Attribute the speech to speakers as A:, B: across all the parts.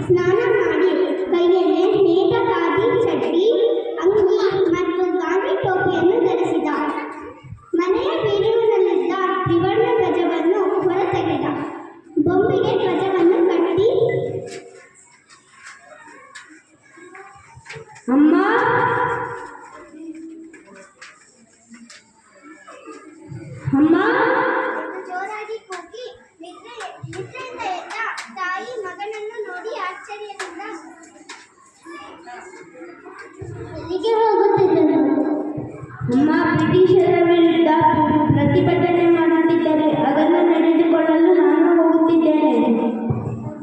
A: ಸ್ನಾನ ಮಾಡಿ ಕೈಯಲ್ಲಿ ನೇತ ಖಾದಿ ಚಡ್ಡಿ ಅಂಗಿ ಮತ್ತು ಗಾಂಧಿ ಟೋಪಿಯನ್ನು ಧರಿಸಿದ. ಮನೆಯ ಬೀರುವಿನಲ್ಲಿದ್ದ ತ್ರಿವರ್ಣ ಧ್ವಜವನ್ನು ಹೊರತೆಗೆದ. ಬೊಂಬೆಗೆ ಧ್ವಜವನ್ನು ಕಟ್ಟಿ
B: ಅಮ್ಮ ಅಮ್ಮ
A: ಜೋರಾಗಿ ಕೂಗಿ ನಿದ್ರೆಯಿಂದ ಎದ್ದ ತಾಯಿ ಮಗನನ್ನು ನೋಡಿ ಆಶ್ಚರ್ಯದಿಂದ ಎಲ್ಲಿಗೆ ಹೋಗುತ್ತಿದ್ದನು?
B: ಅಮ್ಮ ಬ್ರಿಟಿಷರ ವಿರುದ್ಧ ಪ್ರತಿಭಟನೆ ಮಾಡುತ್ತಿದ್ದರೆ ಅದನ್ನು ನಡೆದುಕೊಳ್ಳಲು ನಾನು ಹೋಗುತ್ತಿದ್ದೇನೆ.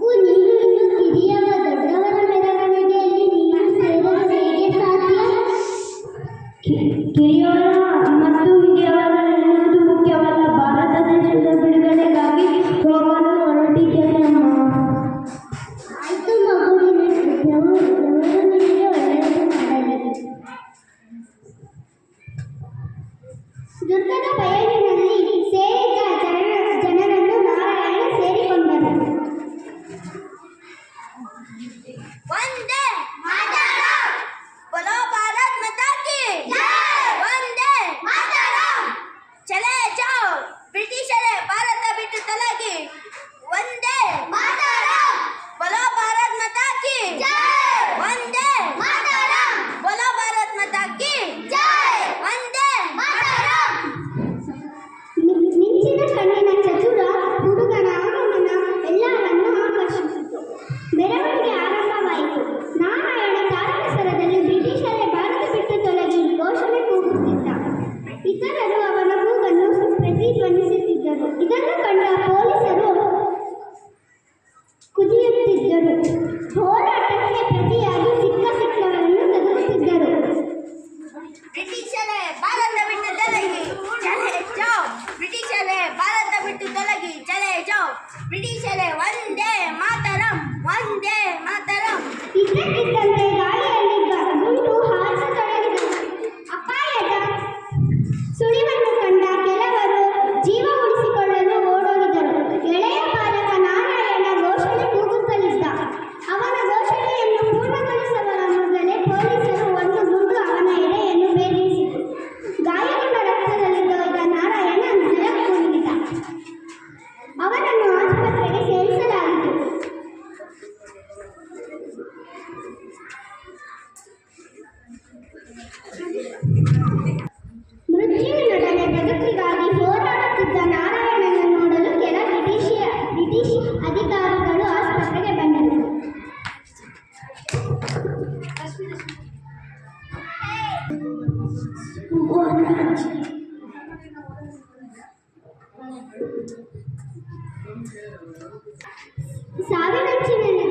A: ನೀನು ಇನ್ನು ಕಿರಿಯವ ದೊಡ್ಡವರ ಮೆರವಣಿಗೆಯಲ್ಲಿ ನೀನು ಸೇರಲು ಹೇಗೆ ಸಾಧ್ಯ?
B: ಕಿರಿಯವರ ಮತ್ತು ಹಿರಿಯವರ ಎನ್ನುವುದು ಮುಖ್ಯವಲ್ಲ. ಭಾರತ ದೇಶದ ಬಿಡುಗಡೆಗಾಗಿ ಹೋಗಲು ಹೊರಟಿದ್ದೇನೆ ಅಮ್ಮ.
A: ಆಯ್ತು ಮಗುವಿನ ದೇವರು ನಿನಗೆ ಒಳ್ಳೆಯದು ಮಾಡಲಿ. ದುರ್ಗದ ಬಯಲಿನಲ್ಲಿ ಸೇರಿದ್ದ ಜನರನ್ನು ನಾರಾಯಣ ಸೇರಿಕೊಂಡನು.
C: ವಂದೇ ಮಾತರಂ, बोलो भारत माता की जय, ವಂದೇ ಮಾತರಂ, ಚಲೇ ಜಾओ ಬ್ರಿಟಿಷರೇ ಭಾರತ ಬಿಟ್ಟು ತೊಲಗಿ, ವಂದೇ ಮಾತರಂ, बोलो भारत माता की जय, ವಂದೇ ಮಾತರಂ, बोलो भारत माता की जय, ವಂದೇ ಮಾತರಂ.
A: ಮಿಂಚಿನ ಕಣ್ಣಿನ ಚತುರ ಹುಡುಗನ ಆಗಮನ ಎಲ್ಲರನ್ನೂ ಆಕರ್ಷಿಸಿತು. ಮೆರವಣಿಗೆ ಆರಂಭವಾಯಿತು. ನಾರಾಯಣ ತಾರಕ ಸ್ವರದಲ್ಲಿ ಬ್ರಿಟಿಷರೇ ಭಾರತ ಬಿಟ್ಟು ತೊಲಗಿ ಘೋಷಣೆ ಕೂಗುತ್ತಿದ್ದ. ಇತರರು ಅವನ ಕೂಗನ್ನು ಪ್ರತಿಧ್ವನಿಸುತ್ತಿದ್ದರು. ಇದನ್ನು ಕಂಡ ಪೊಲೀಸರು ಕುದಿಯುತ್ತಿದ್ದರು. ಹೋರಾಟಕ್ಕೆ ಪ್ರತಿಯಾಗಿ ಸಿಕ್ಕವರನ್ನು ತಗುಲುತ್ತಿದ್ದರು.
C: ಬ್ರಿಟಿಷರೇ ಭಾರತ ಬಿಟ್ಟು ತೊಲಗಿ, ಚಲೇ ಜಾओ ಬ್ರಿಟಿಷರೇ ಭಾರತ ಬಿಟ್ಟು ತೊಲಗಿ, ಚಲೇ ಜಾओ ಬ್ರಿಟಿಷರೇ, ವಂದೇ ಮಾತರಂ, ವಂದೇ ಮಾತರಂ.
A: ಇದ್ದಕ್ಕಿದ್ದಂತೆ ಗಾಳಿಯಲ್ಲಿ ಗುಂಡು ಹಾರಿಸತೊಡಗಿದವು. ಅಪಾಯದ ಸುಳಿವನ್ನು ಕಂಡ ಕೆಲವರು ಜೀವ ಉಳಿಸಿಕೊಳ್ಳಲು ಓಡೋಗಿದರು. ಎಳೆಯ ಬಾಲಕ ನಾರಾಯಣ ಘೋಷಣೆ ಕೂಗುತ್ತಲಿದ್ದ. ಅವನ ಘೋಷಣೆಯನ್ನು ಪೂರ್ಣಗೊಳಿಸುವ ಮೊದಲೇ ಪೊಲೀಸರು ಒಂದು ಗುಂಡು ಅವನ ಎದೆಯನ್ನು ಭೇದಿಸಿತು. ಗಾಯಗೊಂಡ ರಕ್ತದಲ್ಲಿ ತೊಯ್ದ ನಾರಾಯಣ ನೆಲಕ್ಕೆ ಉರುಳಿದ. ಅವನನ್ನು ಆಸ್ಪತ್ರೆಗೆ ಸೇರಿಸಲಾಯಿತು. ಮೃತ್ಯುವಿನೊಡನೆ ಬದುಕಿಗಾಗಿ ಹೋರಾಡುತ್ತಿದ್ದ ನಾರಾಯಣನನ್ನು ನೋಡಲು ಕೆಲ ಬ್ರಿಟಿಷ್ ಅಧಿಕಾರಿಗಳು ಆಸ್ಪತ್ರೆಗೆ ಬಂದರು. ಸಾವಿನಂಚಿನಲ್ಲಿ